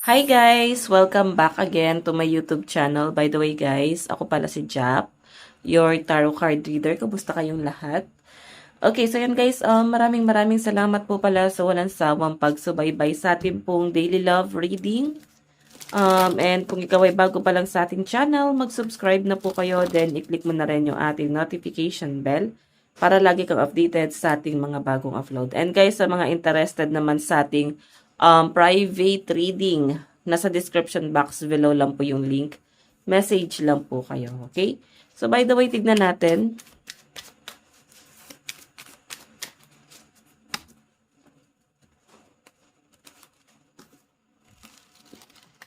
Hi guys! Welcome back again to my YouTube channel. By the way guys, ako pala si Jap, your tarot card reader. Kumusta kayong lahat? Okay, so yan guys, maraming salamat po pala sa walang sawang pagsubaybay sa ating pong daily love reading. And kung ikaw ay bago pa lang sa ating channel, mag-subscribe na po kayo. Then, i-click mo na rin yung ating notification bell para lagi kang updated sa ating mga bagong upload. And guys, sa mga interested naman sa ating private reading, nasa description box below lang po yung link. Message lang po kayo, okay? So, by the way, tignan natin.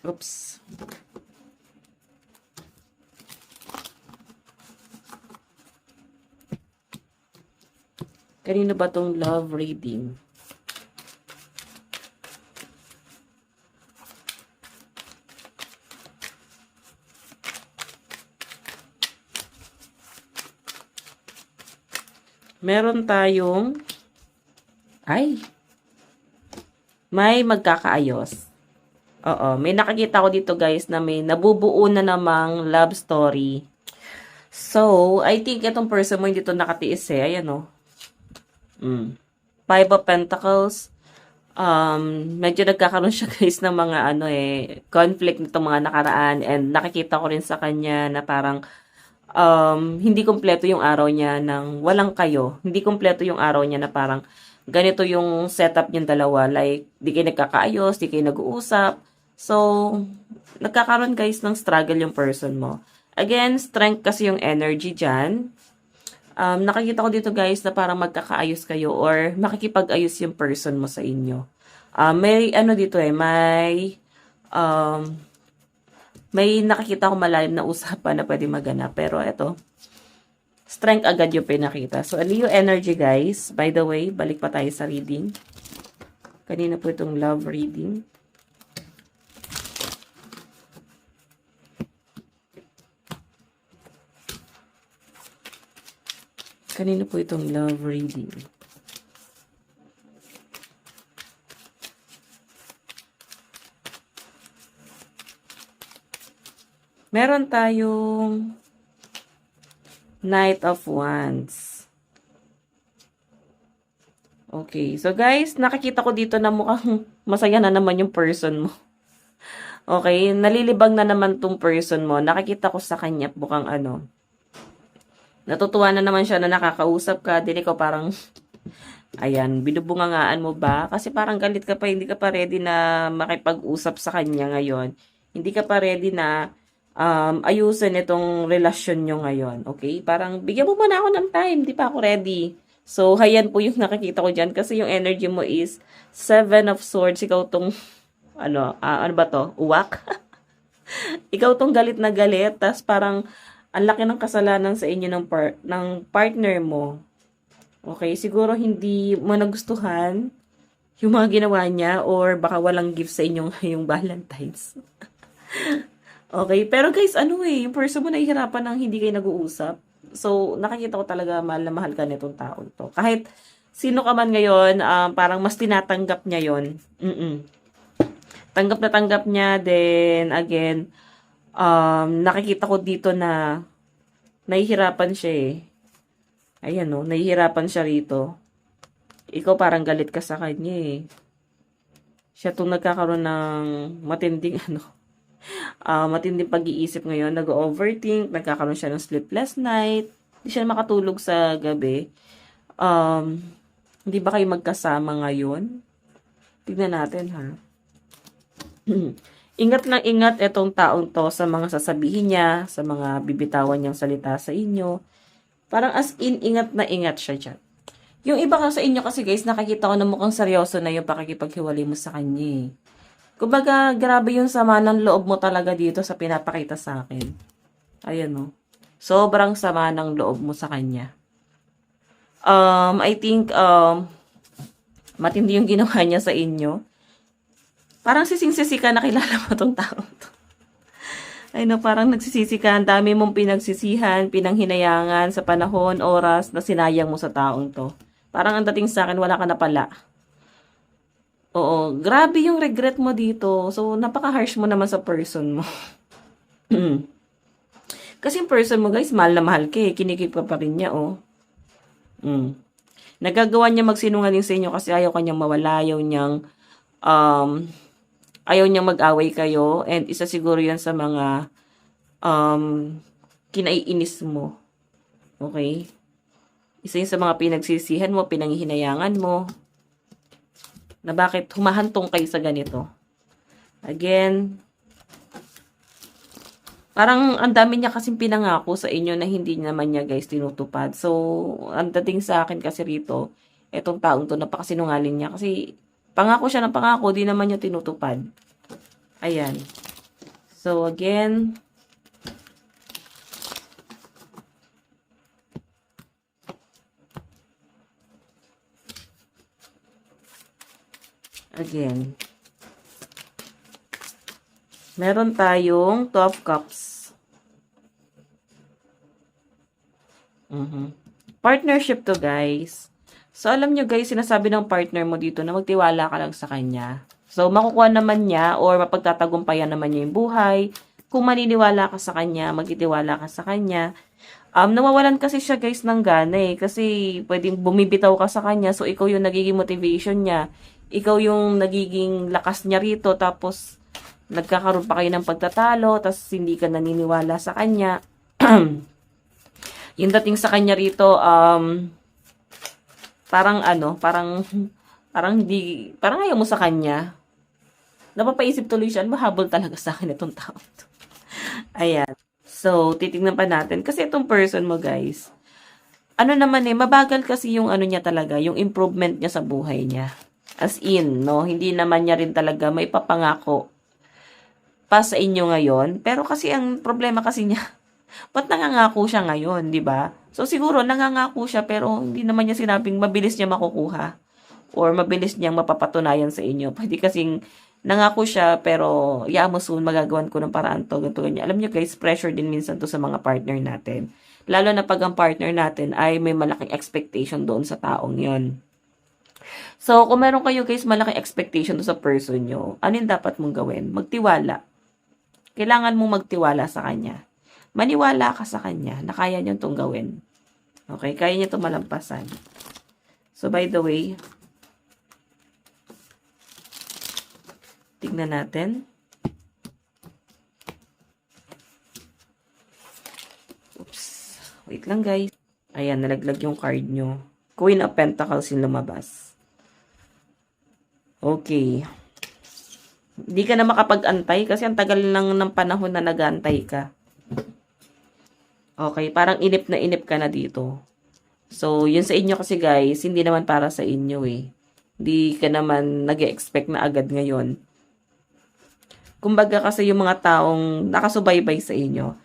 Oops. Kanino ba tong love reading? Meron tayong may magkakaayos. Oo, may nakikita ko dito guys na may nabubuo na namang love story. So, I think itong person mo hindi to nakatiis eh. Ayan o. Five of Pentacles. Medyo nagkakaroon siya guys ng mga conflict nitong mga nakaraan. And nakikita ko rin sa kanya na parang hindi kompleto yung araw niya ng walang kayo. Hindi kompleto yung araw niya na parang ganito yung setup niyong dalawa. Like, di kayo nagkakaayos, di kayo nag-uusap. So, nagkakaroon guys ng struggle yung person mo. Again, strength kasi yung energy dyan. Nakikita ko dito guys na parang magkakaayos kayo or makikipag-ayos yung person mo sa inyo. May dito may nakikita ko malalim na usapan na pwede maganap. Pero ito, strength agad yung pinakita. So, Leo energy guys. By the way, balik pa tayo sa reading. Kanina po itong love reading. Kanina po itong love reading. Meron tayong Knight of Wands. Okay. So, guys, nakikita ko dito na mukhang masaya na naman yung person mo. Okay. Nalilibang na naman tong person mo. Nakikita ko sa kanya mukhang natutuwa na naman siya na nakakausap ka. Dili ko parang, ayan, binubungangaan mo ba? Kasi parang galit ka pa, hindi ka pa ready na makipag-usap sa kanya ngayon. Hindi ka pa ready na ayusin itong relasyon nyo ngayon. Okay? Parang, bigyan mo muna ako ng time. Di pa ako ready. So, hayan po yung nakikita ko dyan. Kasi yung energy mo is 7 of Swords. Ikaw tong, ano ba to? Uwak? Ikaw tong galit na galit. Tapos parang, ang laki ng kasalanan sa inyo ng partner mo. Okay? Siguro hindi mo nagustuhan yung mga ginawa niya or baka walang gift sa inyong yung Valentine's. Okay, pero guys, yung person mo nahihirapan ng hindi kayo nag-uusap. So, nakikita ko talaga mahal na mahal ka nitong taon to. Kahit sino ka man ngayon, parang mas tinatanggap niya yon. Tanggap na tanggap niya. Then, again, nakikita ko dito na nahihirapan siya eh. Ayan o, nahihirapan siya rito. Ikaw parang galit ka sa kanya eh. Siya itong nagkakaroon ng matinding matinding pag-iisip ngayon, nag-overthink, nagkakaroon siya ng sleepless night, hindi siya makatulog sa gabi. Hindi ba kayo magkasama ngayon? Tignan natin ha. Ingat lang ingat itong taong to sa mga sasabihin niya, sa mga bibitawan niyang salita sa inyo. Parang as in, ingat na ingat siya dyan. Yung iba sa inyo kasi guys, nakikita ko na mukhang seryoso na yung pakikipaghiwalay mo sa kanya eh. Kumbaga, grabe yung sama ng loob mo talaga dito sa pinapakita sa akin. Ayan o. Sobrang sama ng loob mo sa kanya. I think, matindi yung ginawa niya sa inyo. Parang sising-sisi ka na kilala mo tong tao to. Ay no, parang nagsisisi ka. Ang dami mong pinagsisihan, pinanghinayangan sa panahon, oras na sinayang mo sa taong to. Parang ang dating sa akin, wala ka na pala. Oo, grabe yung regret mo dito. So, napaka-harsh mo naman sa person mo. Kasi yung person mo, guys, mahal na mahal ka eh. Kinikip ka pa rin niya, oh. Mm. Nagagawa niya magsinungaling sa inyo kasi ayaw kanyang mawala, um, ayaw niyang mag-away kayo. And isa siguro yan sa mga um, kinaiinis mo. Okay? Isa yun sa mga pinagsisihan mo, pinanghihinayangan mo, na bakit humahantong kayo sa ganito. Again, parang ang dami niya kasing pinangako sa inyo na hindi naman niya guys tinutupad. So, ang dating sa akin kasi rito, etong taong to, napakasinungaling niya. Kasi, pangako siya ng pangako, di naman niya tinutupad. Ayan. So, again, meron tayong 12 cups. Partnership to, guys. So, alam nyo, guys, sinasabi ng partner mo dito na magtiwala ka lang sa kanya. So, makukuha naman niya or mapagtatagumpayan naman niya yung buhay. Kung maniniwala ka sa kanya, magtitiwala ka sa kanya. Nawawalan kasi siya, guys, ng gana eh. Kasi, pwedeng bumibitaw ka sa kanya. So, ikaw yung nagiging motivation niya. Ikaw yung nagiging lakas niya rito. Tapos, nagkakaroon pa kayo ng pagtatalo. Tapos, hindi ka naniniwala sa kanya. Yung dating sa kanya rito, parang ayaw mo sa kanya. Napapaisip tuloy siya, mahabol talaga sa akin itong tao to. Ayan. So, titignan pa natin. Kasi itong person mo, guys, mabagal kasi yung niya talaga, yung improvement niya sa buhay niya. As in, no, hindi naman niya rin talaga may papangako pa sa inyo ngayon. Pero kasi ang problema kasi niya, ba't nangangako siya ngayon, di ba? So, siguro, nangangako siya, pero hindi naman niya sinabing mabilis niya makukuha or mabilis niyang mapapatunayan sa inyo. Pwede kasing nangako siya, pero mo soon, magagawan ko ng paraan to, ganito, ganyan. Alam niyo guys, pressure din minsan to sa mga partner natin. Lalo na pag ang partner natin ay may malaking expectation doon sa taong yon. So, kung meron kayo guys malaking expectation doon sa person nyo, ano yung dapat mong gawin? Magtiwala. Kailangan mong magtiwala sa kanya. Maniwala ka sa kanya na kaya niyo itong gawin. Okay? Kaya niya itong malampasan. So, by the way, tignan natin. Oops. Wait lang, guys. Ayan, nalaglag yung card nyo. Queen of Pentacles yung lumabas. Okay. Hindi ka na makapag-antay kasi ang tagal lang ng panahon na nag-antay ka. Okay, parang inip na inip ka na dito. So, yun sa inyo kasi guys, hindi naman para sa inyo eh. Hindi ka naman nag-expect na agad ngayon. Kumbaga kasi yung mga taong nakasubaybay sa inyo.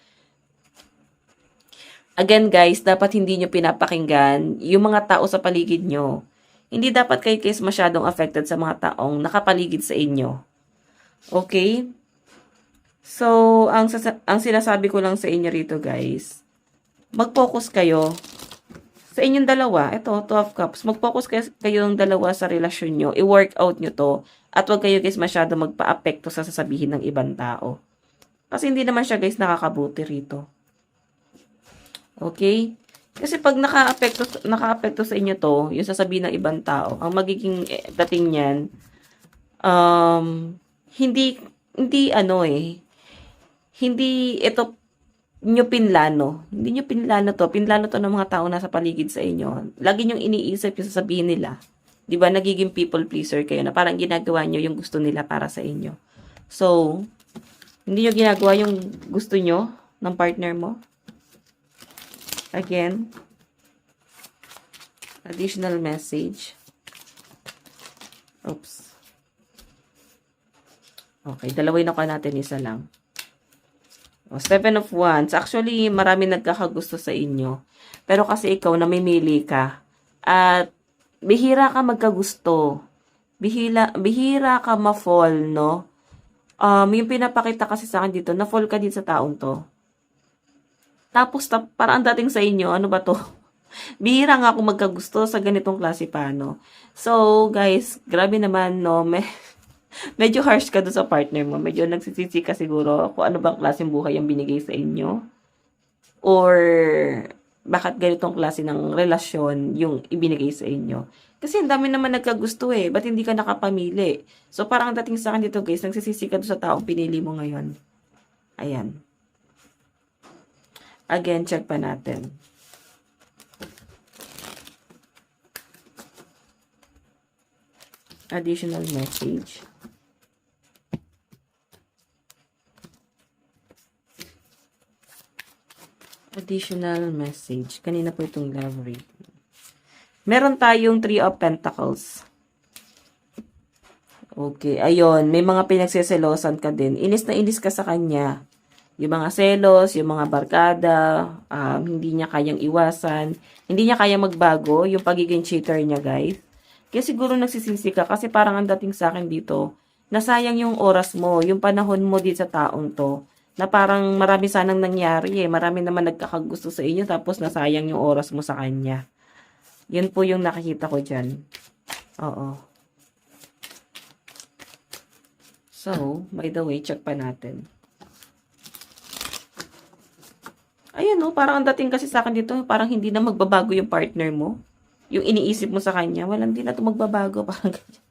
Again guys, dapat hindi nyo pinapakinggan yung mga tao sa paligid nyo. Hindi dapat kayo guys masyadong affected sa mga taong nakapaligid sa inyo. Okay? So, ang sinasabi ko lang sa inyo rito guys, mag-focus kayo sa inyong dalawa. Ito, 12 cups. Mag-focus kayo ng dalawa sa relasyon nyo. I-work out nyo to. At huwag kayo guys masyado magpa-apekto sa sasabihin ng ibang tao. Kasi hindi naman siya guys nakakabuti rito. Okay? Kasi pag naka-apekto sa inyo to, yung sasabihin ng ibang tao, ang magiging dating niyan, hindi ito nyo pinlano. Hindi nyo pinlano to. Pinlano to ng mga tao nasa paligid sa inyo. Lagi nyong iniisip yung sasabihin nila. Diba, nagiging people pleaser kayo na parang ginagawa nyo yung gusto nila para sa inyo. So, hindi nyo ginagawa yung gusto nyo ng partner mo. Again, additional message. Oops. Okay, dalawin na ka natin, isa lang. Seven of Wands. Actually, marami nagkakagusto sa inyo. Pero kasi ikaw, namimili ka. At bihira ka magkagusto. Bihira ka ma-fall, no? Yung pinapakita kasi sa akin dito, na-fall ka din sa taong to. Tapos, parang dating sa inyo, ano ba to? Bihira nga ako magkagusto sa ganitong klase pa, no? So, guys, grabe naman, no? Medyo harsh ka doon sa partner mo. Medyo nagsisisi ka siguro kung ano bang klaseng buhay ang binigay sa inyo. Or, bakit ganitong klase ng relasyon yung ibinigay sa inyo. Kasi ang dami naman nagkagusto eh. Ba't hindi ka nakapamili? So, parang ang dating sa akin dito, guys, nagsisisi ka doon sa taong pinili mo ngayon. Ayan. Again, check pa natin. Additional message. Additional message. Kanina po itong love reading. Meron tayong 3 of Pentacles. Okay, ayun. May mga pinagseselosan ka din. Inis na inis ka sa kanya. Yung mga selos, yung mga barkada, hindi niya kayang iwasan. Hindi niya kayang magbago yung pagiging cheater niya, guys. Kaya siguro nagsisisi ka kasi parang ang dating sa akin dito, nasayang yung oras mo, yung panahon mo dito sa taong to. Na parang marami sanang nangyari eh. Marami naman nagkakagusto sa inyo tapos nasayang yung oras mo sa kanya. Yun po yung nakikita ko dyan. Oo. So, by the way, check pa natin. Ayan o, parang ang dating kasi sa akin dito, parang hindi na magbabago yung partner mo. Yung iniisip mo sa kanya, walang hindi na ito magbabago. Parang ganyan.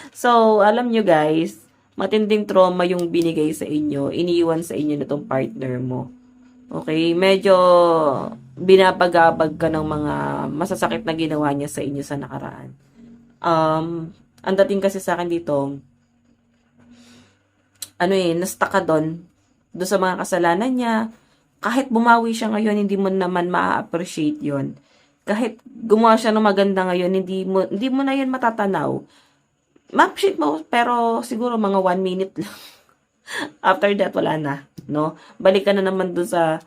So, alam nyo guys, matinding trauma yung binigay sa inyo, iniiwan sa inyo nitong partner mo. Okay, medyo binabagabag ka ng mga masasakit na ginawa niya sa inyo sa nakaraan. Ang dating kasi sa akin dito, na-stuck ka doon sa mga kasalanan niya. Kahit bumawi siya ngayon, hindi mo naman ma-appreciate yon. Kahit gumawa siya ng maganda ngayon, hindi mo na yun matatanaw. Ma-appreciate mo, pero siguro mga 1 minute lang. After that, wala na, no? Balik ka na naman dun sa,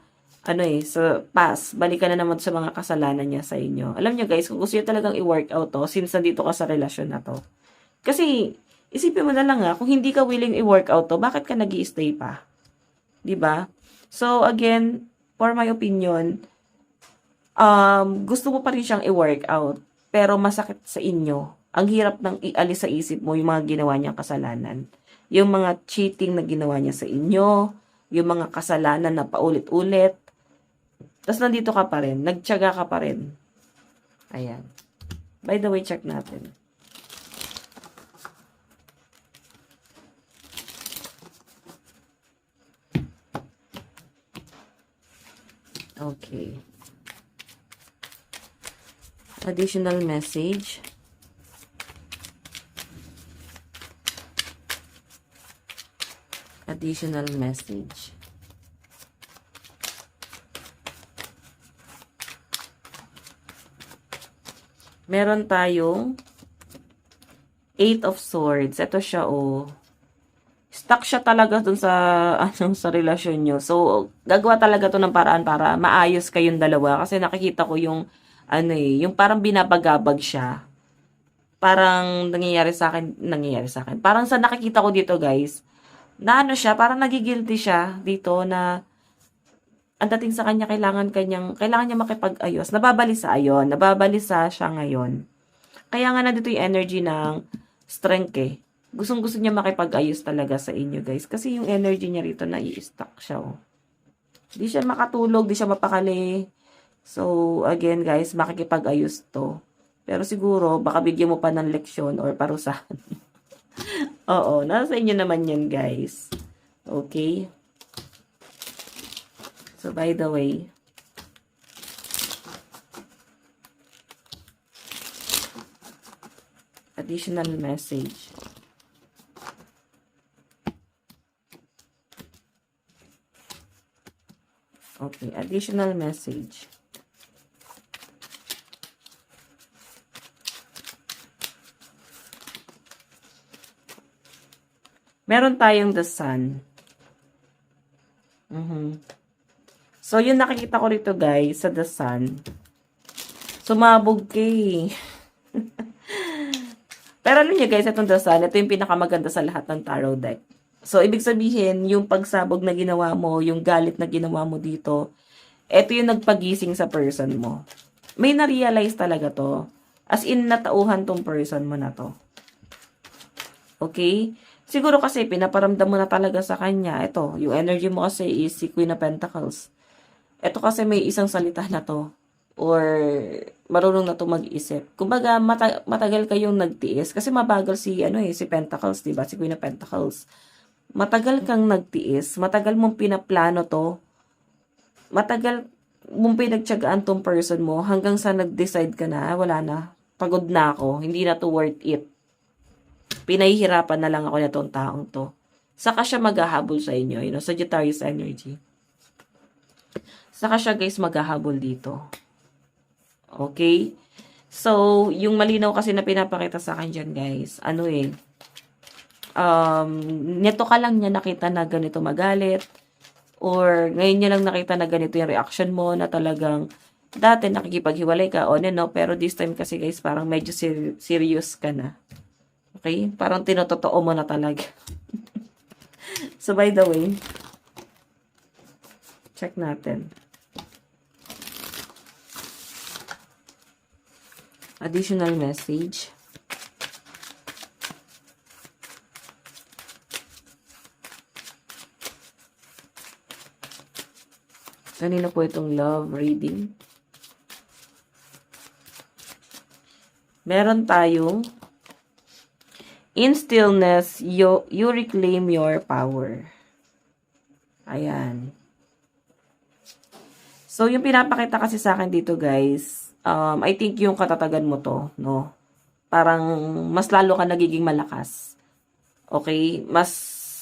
sa past. Balik ka na naman sa mga kasalanan niya sa inyo. Alam niyo guys, kung gusto niyo talagang i-work out to, since nandito ka sa relasyon na to. Kasi, isipin mo na lang kung hindi ka willing i-work out to, bakit ka nag-i-stay pa? 'Di ba? So, again, for my opinion, gusto mo pa rin siyang i-work out, pero masakit sa inyo. Ang hirap nang ialis sa isip mo yung mga ginawa niyang kasalanan. Yung mga cheating na ginawa niya sa inyo, yung mga kasalanan na paulit-ulit. Tapos nandito ka pa rin, nagtiyaga ka pa rin. Ayan. By the way, check natin. Okay. Additional message. Additional message. Meron tayong 8 of Swords. Ito siya, stuck siya talaga dun sa, sa relasyon nyo. So, gagawa talaga to ng paraan para maayos kayong dalawa. Kasi nakikita ko yung, yung parang binabagabag siya. Parang nangyayari sa akin. Parang sa nakikita ko dito, guys, na siya, parang nagigilty siya dito na ang dating sa kanya, kailangan niya makipag-ayos. Nababalisa siya ngayon. Kaya nga nandito yung energy ng strength eh. Gustong-gusto niya makipag-ayos talaga sa inyo, guys. Kasi yung energy niya rito, nai-stuck siya, Di siya makatulog, di siya mapakali. So, again, guys, makikipag-ayos to. Pero siguro, baka bigyan mo pa ng leksyon or parusahan. Oo, nasa inyo naman yan, guys. Okay? So, by the way, additional message. Okay, additional message. Meron tayong the sun. So, yung nakikita ko rito, guys, sa the sun, sumabog kay. Pero alam niyo, guys, itong the sun, ito yung pinakamaganda sa lahat ng tarot deck. So, ibig sabihin, yung pagsabog na ginawa mo, yung galit na ginawa mo dito, ito yung nagpagising sa person mo. may na-realize talaga to. As in, natauhan tong person mo na to. Okay? Siguro kasi pinaparamdam mo na talaga sa kanya. Ito, yung energy mo kasi is si Queen of Pentacles. Ito kasi may isang salita na to. Or marunong na to mag-isip. Kumbaga, matagal kayong nagtiis. Kasi mabagal si, si Pentacles, diba? Si Queen of Pentacles. Matagal kang nagtiis. Matagal mong pinaplano to. Matagal mong pinagtyagaan tong person mo hanggang sa nag-decide ka na, wala na. Pagod na ako. Hindi na to worth it. Pinahihirapan na lang ako na tong taong to. Saka siya maghahabol sa inyo, Sagittarius energy. Saka siya guys maghahabol dito. Okay? So, yung malinaw kasi na pinapakita sa akin dyan guys, neto ka lang niya nakita na ganito magalit, or ngayon niya lang nakita na ganito yung reaction mo, na talagang dati nakikipaghiwalay ka on and off, pero this time kasi guys parang medyo serious ka na. Okay? Parang tinototoo mo na talaga. So, by the way, check natin. Additional message. Kanina po itong love reading. Meron tayong in stillness, you reclaim your power. Ayan. So, yung pinapakita kasi sa akin dito, guys, I think yung katatagan mo to, no? Parang mas lalo ka nagiging malakas. Okay? Mas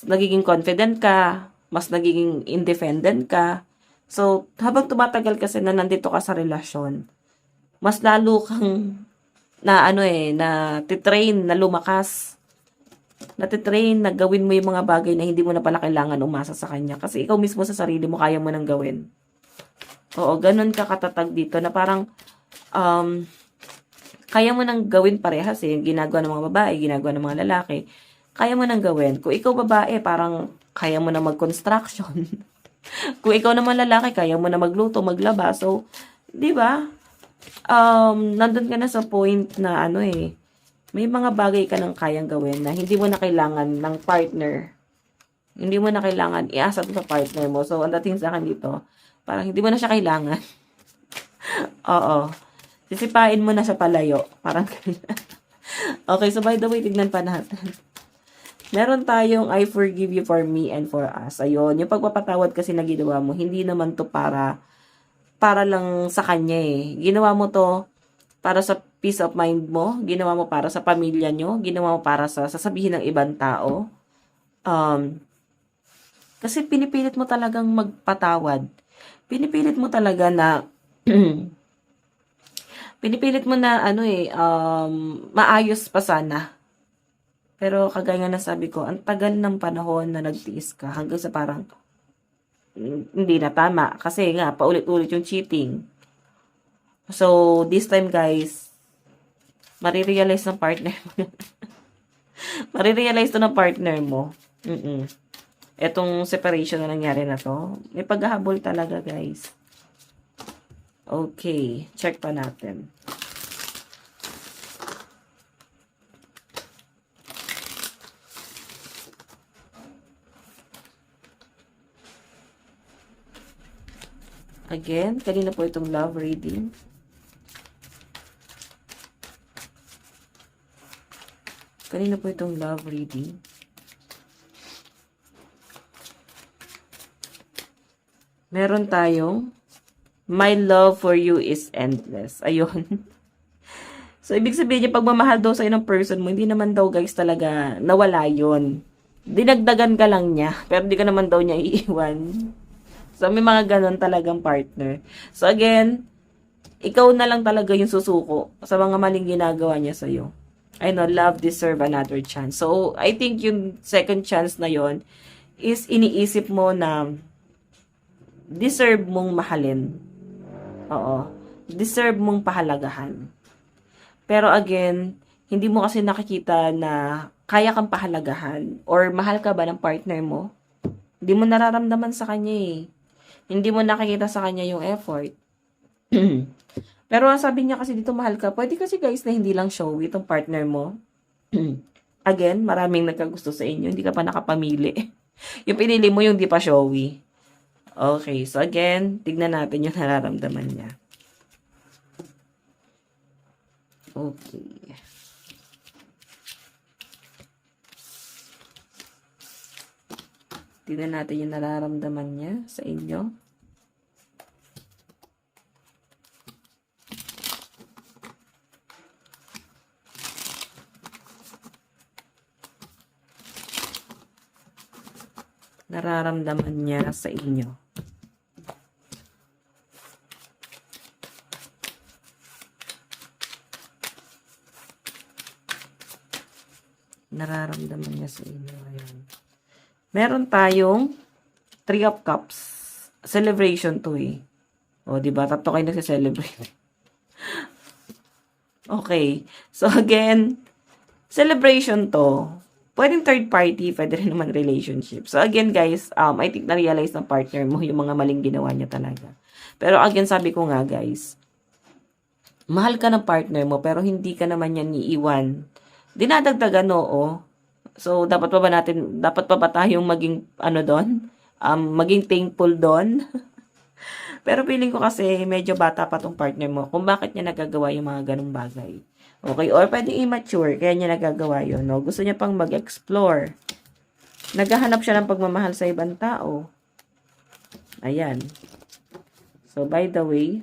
nagiging confident ka, mas nagiging independent ka. So, habang tumatagal kasi na nandito ka sa relasyon, mas lalo kang na titrain na lumakas. Natitrain na gawin mo yung mga bagay na hindi mo na pala kailangan umasa sa kanya. Kasi ikaw mismo sa sarili mo, kaya mo nang gawin. Oo, ganun ka katatag dito na parang kaya mo nang gawin parehas eh. Ginagawa ng mga babae, ginagawa ng mga lalaki. Kaya mo nang gawin. Kung ikaw babae, parang kaya mo na mag-construction. Kung ikaw naman lalaki, kaya mo na magluto, maglaba. So, di ba? Nandun ka na sa point na may mga bagay ka nang kayang gawin na hindi mo na kailangan ng partner. Hindi mo na kailangan iasa sa partner mo. So, ang dating sa akin dito, parang hindi mo na siya kailangan. Oo. Sisipain mo na siya palayo. Parang okay, so by the way, tignan pa natin. Meron tayong I forgive you for me and for us. Ayun, yung pagpapatawad kasi na ginawa mo, hindi naman to para lang sa kanya eh. Ginawa mo to para sa peace of mind mo, ginawa mo para sa pamilya nyo, ginawa mo para sa sasabihin ng ibang tao. Kasi pinipilit mo talagang magpatawad. Pinipilit mo talaga na pinipilit mo na maayos pa sana. Pero kagaya nga nasabi ko, ang tagal ng panahon na nagtiis ka hanggang sa parang hindi na tama. Kasi nga, paulit-ulit yung cheating. So, this time guys, marirealize ng partner mo. Marirealize to ng partner mo. Etong separation na nangyari na to, may paghahabol talaga guys. Okay, check pa natin. Again, kanina po itong love reading. Kanina po itong love reading. Meron tayong my love for you is endless. Ayun. So, ibig sabihin niya, pagmamahal daw sa'yo ng person mo, hindi naman daw guys talaga nawala yun. Dinagdagan ka lang niya, pero di ka naman daw niya iiwan. So, may mga ganon talagang partner. So, again, ikaw na lang talaga yung susuko sa mga maling ginagawa niya sa'yo. I know, love deserve another chance. So, I think yung second chance na yon is iniisip mo na deserve mong mahalin. Oo. Deserve mong pahalagahan. Pero again, hindi mo kasi nakikita na kaya kang pahalagahan or mahal ka ba ng partner mo? Hindi mo nararamdaman sa kanya eh. Hindi mo nakikita sa kanya yung effort. Pero ang sabi niya kasi dito, mahal ka. Pwede kasi guys na hindi lang showy itong partner mo. Again, maraming nagkagusto sa inyo. Hindi ka pa nakapamili. Yung pinili mo yung di pa showy. Okay, so again, tignan natin yung nararamdaman niya. Okay. Tignan natin yung nararamdaman niya sa inyo. Nararamdaman niya sa inyo. Nararamdaman niya sa inyo. Ayan. Meron tayong 3 of Cups. Celebration to eh. O, diba? Tatlo kayo nagse-celebrate. Okay. So, again, celebration to. Pwedeng third party, pwede rin naman relationship. So, again, guys, I think na-realize ng partner mo yung mga maling ginawa niya talaga. Pero, again, sabi ko nga, guys, mahal ka ng partner mo, pero hindi ka naman yan iiwan. Dinadagdagan, oo. So, dapat pa ba tayong maging, doon? Maging thankful doon? Pero feeling ko kasi, medyo bata pa tong partner mo, kung bakit niya nagagawa yung mga ganong bagay. Okay, or pwedeng immature, kaya niya nagagawa yun, no? Gusto niya pang mag-explore. Naghahanap siya ng pagmamahal sa ibang tao. Ayan. So, by the way,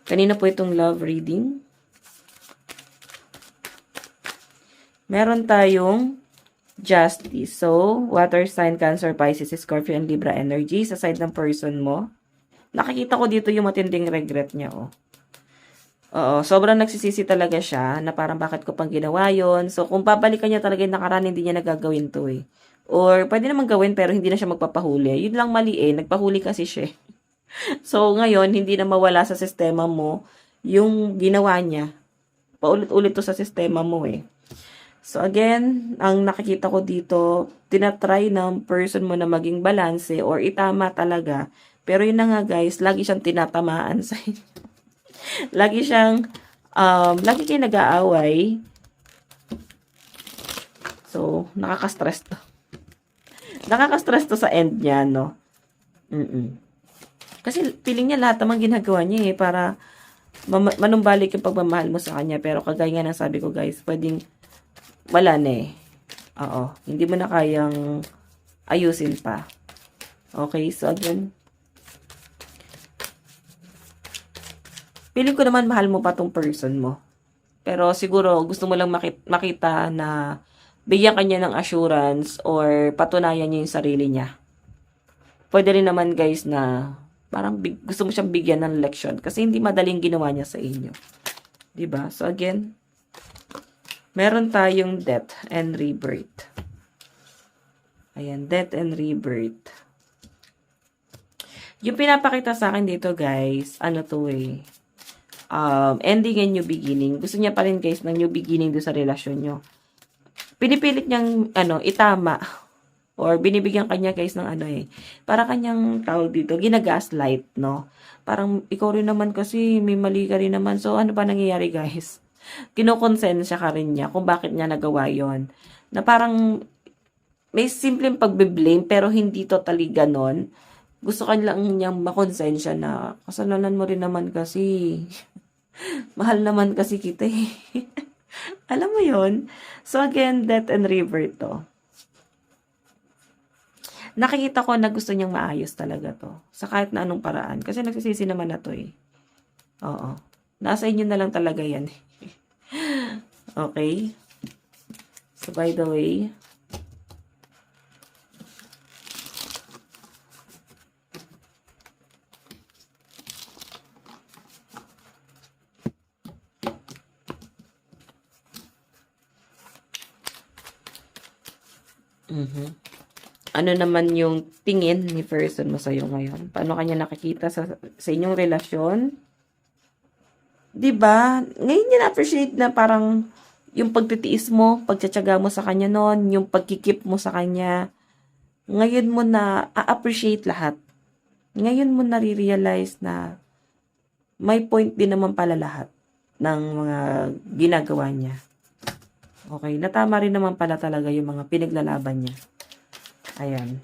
kanina po itong love reading. Meron tayong Justice. So, water sign, Cancer, Pisces, Scorpio, and Libra energy sa side ng person mo. Nakikita ko dito yung matinding regret niya, oh. Oo, sobrang nagsisisi talaga siya na parang bakit ko pang ginawa yon. So, kung babalikan niya talaga yung nakaraan, hindi niya nagagawin to eh. Or, pwede naman gawin pero hindi na siya magpapahuli. Yun lang mali eh, nagpahuli kasi siya. So, ngayon, hindi na mawala sa sistema mo yung ginawa niya. Paulit-ulit to sa sistema mo eh. So, again, ang nakikita ko dito, tinatry ng person mo na maging balanse or itama talaga. Pero yun na nga guys, lagi siyang tinatamaan sa inyo. Lagi siyang, lagi kayo nag-aaway. So, nakaka-stress to. Nakaka-stress to sa end niya, no? Kasi feeling niya lahat naman ginagawa niya eh, para manumbalik yung pagmamahal mo sa kanya. Pero kagaya nga ng sabi ko guys, pwedeng wala na eh. Oo. Hindi mo na kayang ayusin pa. Okay, so again, feeling ko naman mahal mo pa tong person mo. Pero siguro gusto mo lang makita na bigyan kanya ng assurance or patunayan niya yung sarili niya. Pwede rin naman guys na parang gusto mo siyang bigyan ng leksyon kasi hindi madaling ginawa niya sa inyo. 'Di ba? So again, meron tayong death and rebirth. Ayan, death and rebirth. Yung pinapakita sa akin dito, guys, ano to eh, ending and new beginning. Gusto niya pa rin, guys, ng new beginning doon sa relasyon nyo. Pinipilit niyang, itama. Or binibigyan kanya, guys, ng para kanyang tawag dito, ginagaslight, no? Parang, ikaw rin naman kasi, may mali ka rin naman. So, ano pa nangyayari, guys? Kinokonsensya ka rin niya kung bakit niya nagawa yon. Na parang may simpleng pagbe-blame pero hindi totally ganon. Gusto ka lang niyang makonsensya na kasalanan mo rin naman kasi. Mahal naman kasi kita eh. Alam mo yon. So again, death and rebirth to. Nakikita ko na gusto niyang maayos talaga to. Sa kahit na anong paraan. Kasi nagsisisi naman na to eh. Oo. Nasa inyo na lang talaga yan. Okay? So, by the way, ano naman yung tingin ni person mo sa'yo ngayon? Paano kanya nakikita sa inyong relasyon? 'Di ba? Ngayon niya na-appreciate na parang yung pagtitiis mo, pagtitiyaga mo sa kanya noon, yung pagkikip mo sa kanya, ngayon mo na a-appreciate lahat. Ngayon mo nare-realize na may point din naman pala lahat ng mga ginagawa niya. Okay, na tama rin naman pala talaga yung mga pinaglalaban niya. Ayan.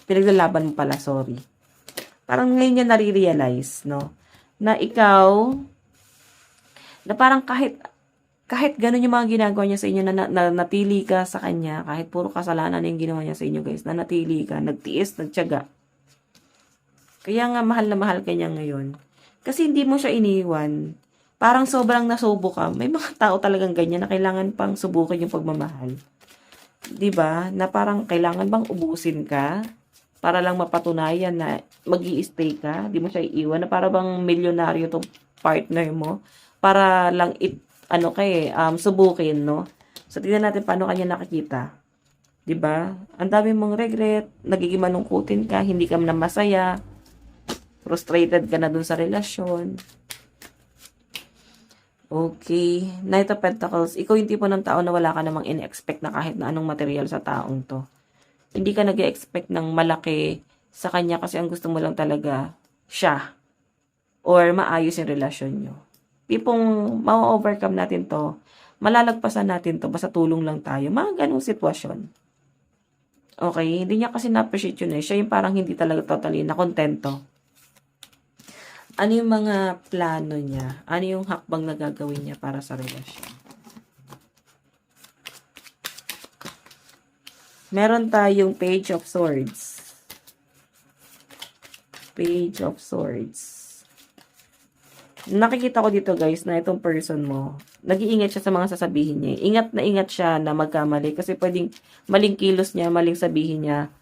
Pinaglalaban mo pala, sorry. Parang ngayon niya nare-realize, no? Na ikaw, na parang kahit ganun yung mga ginagawa niya sa inyo, na natili ka sa kanya, kahit puro kasalanan yung ginawa niya sa inyo, guys, na natili ka, nagtiis, nagtiyaga. Kaya nga mahal na mahal ka niya ngayon. Kasi hindi mo siya iniwan. Parang sobrang nasubo ka. May mga tao talagang ganyan na kailangan pang subukin yung pagmamahal. 'Di ba? Na parang kailangan bang ubusin ka para lang mapatunayan na magi-stay ka, 'di mo siya iiwan, na para bang milyonaryo tong partner mo para lang subukin, no? So tingnan natin paano kanya nakikita. 'Di ba? Ang dami mong regret, nagiging malungkutin ka, hindi ka na masaya, frustrated ka na dun sa relasyon. Okay. Knight of Pentacles. Ikaw yung tipo ng tao na wala ka namang in-expect na kahit na anong material sa taong to. Hindi ka nag-expect ng malaki sa kanya kasi ang gusto mo lang talaga siya. Or maayos yung relasyon nyo. Tipong ma-overcome natin to. Malalagpasan natin to. Basta tulong lang tayo. Mga ganong sitwasyon. Okay. Hindi niya kasi na-appreciate yun eh. Siya yung parang hindi talaga totally na kontento. Ano yung mga plano niya? Ano yung hakbang na gagawin niya para sa relasyon? Meron tayong Page of Swords. Page of Swords. Nakikita ko dito, guys, na itong person mo, nag-iingat siya sa mga sasabihin niya. Ingat na ingat siya na magkamali kasi pwedeng maling kilos niya, maling sabihin niya,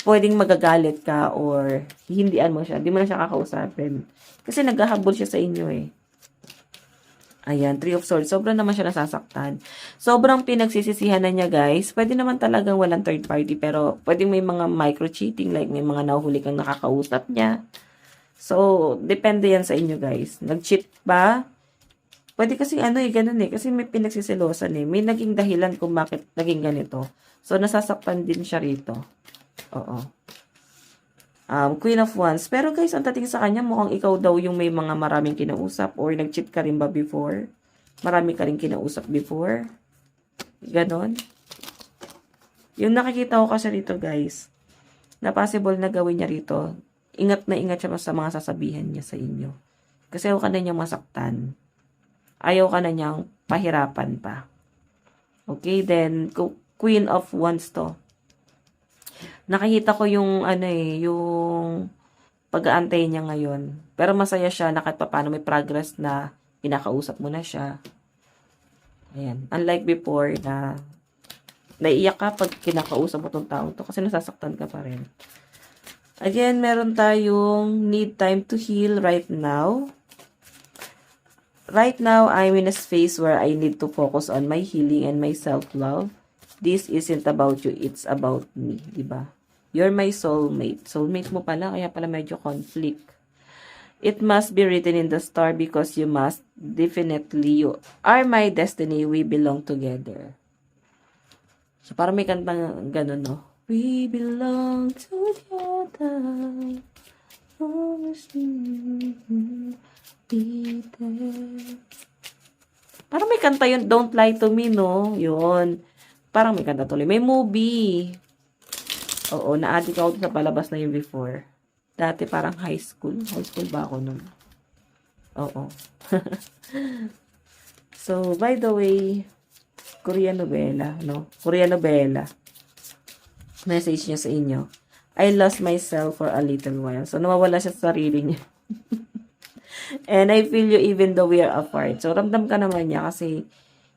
pwedeng magagalit ka or hindian mo siya. Di mo na siya kakausapin. Kasi naghahabol siya sa inyo eh. Ayan, Three of Swords. Sobrang naman siya nasasaktan. Sobrang pinagsisisihan na niya, guys. Pwede naman talagang walang third party, pero pwedeng may mga micro-cheating, like may mga nahuhuli kang nakakausap niya. So, depende yan sa inyo, guys. Nag-cheat ba? Pwede kasi ganun eh. Kasi may pinagsisilosan eh. May naging dahilan kung bakit naging ganito. So, nasasaktan din siya rito. Oo. Queen of Wands. Pero guys, ang dating sa kanya, mukhang ikaw daw yung may mga maraming kinausap or nag-cheat ka rin ba before? Marami ka rin kinausap before? Ganon. Yung nakikita ko kasi rito, guys, na possible na gawin niya rito, ingat na ingat siya sa mga sasabihan niya sa inyo. Kasi ayaw ka na niyang masaktan. Ayaw ka na niyang pahirapan pa. Okay, then, Queen of Wands to. Nakikita ko yung yung pag-aantay niya ngayon. Pero masaya siya na kahit paano may progress na kinakausap mo na siya. Ayan. Unlike before na naiiyak ka pag kinakausap mo tong taong to kasi nasasaktan ka pa rin. Again, meron tayong need time to heal right now. Right now, I'm in a space where I need to focus on my healing and my self-love. This isn't about you, it's about me, diba? You're my soulmate. Soulmate mo pala, kaya pala medyo conflict. It must be written in the star because you must. Definitely, you are my destiny. We belong together. So, parang may kantang ganun, no? We belong together. Always be there. Parang may kanta yun, Don't Lie to Me, no? Yun. Parang may kanta tuloy. May movie. Oo, na-addict ako sa palabas na yun before. Dati parang high school. High school ba ako nun? Oo. So, by the way, Korean novela, no? Korean novela. Message niya sa inyo. I lost myself for a little while. So, nawawala siya sa sarili niya. And I feel you even though we are apart. So, ramdam ka naman niya kasi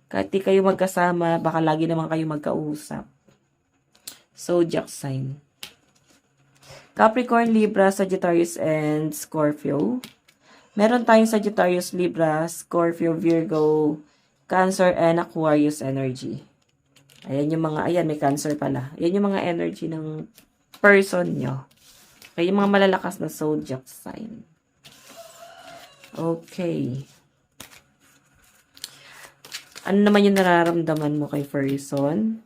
kahit di kayo magkasama, baka lagi naman kayo magkausap. Zodiac sign. Capricorn, Libra, Sagittarius, and Scorpio. Meron tayong Sagittarius, Libra, Scorpio, Virgo, Cancer, and Aquarius energy. Ayan yung mga, ayan, may Cancer pala. Ayan yung mga energy ng person nyo. Okay, yung mga malalakas na zodiac sign. Okay. Ano naman yung nararamdaman mo kay person?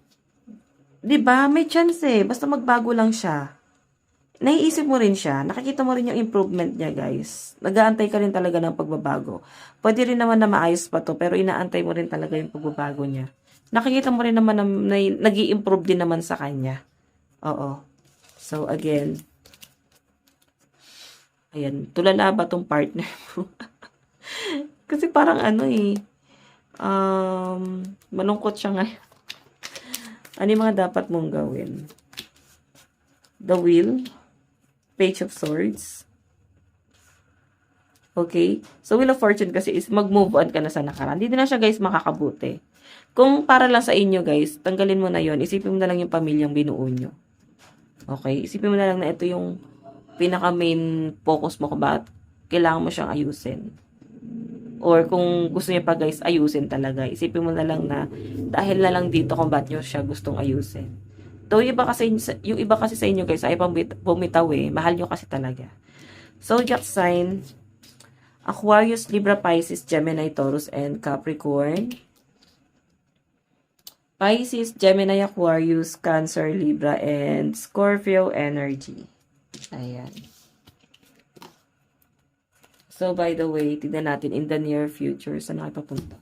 'Di ba? May chance eh. Basta magbago lang siya. Naiisip mo rin siya. Nakikita mo rin yung improvement niya, guys. Nag-aantay ka rin talaga ng pagbabago. Pwede rin naman na maayos pa to, pero inaantay mo rin talaga yung pagbabago niya. Nakikita mo rin naman na nag-i-improve din naman sa kanya. Oo. So, again, ayan, tulala ba tong partner mo? Kasi parang ano eh, malungkot siya ngayon. Ano yung mga dapat mong gawin? The Wheel, Page of Swords. Okay? So, Wheel of Fortune kasi is mag-move on ka na sa nakaraan. Hindi na siya, guys, makakabuti. Kung para lang sa inyo, guys, tanggalin mo na yon. Isipin mo na lang yung pamilyang binuo nyo. Okay? Isipin mo na lang na ito yung pinaka-main focus mo kung bakit kailangan mo siyang ayusin. Or kung gusto niya pa, guys, ayusin talaga. Isipin mo na lang na dahil na lang dito kung bakit nyo siya gustong ayusin. Though yung iba kasi sa inyo, guys, ay bumitaw eh. Mahal nyo kasi talaga. Zodiac sign, Aquarius, Libra, Pisces, Gemini, Taurus, and Capricorn. Pisces, Gemini, Aquarius, Cancer, Libra, and Scorpio energy. Ayan. So, by the way, tignan natin in the near future saan papunta.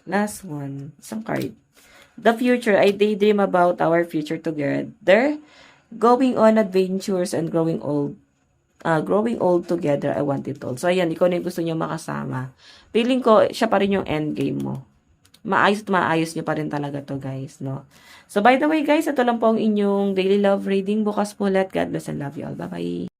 Last one. Isang card. The future, I daydream about our future together. Going on adventures and growing old together, I want it all. So, ayan, ikaw na yung gusto niyo makasama. Feeling ko, siya pa rin yung endgame mo. Maayos at maayos niyo pa rin talaga to, guys, no? So, by the way, guys, ito lang po ang inyong daily love reading. Bukas po ulit. God bless and love you all. Bye-bye.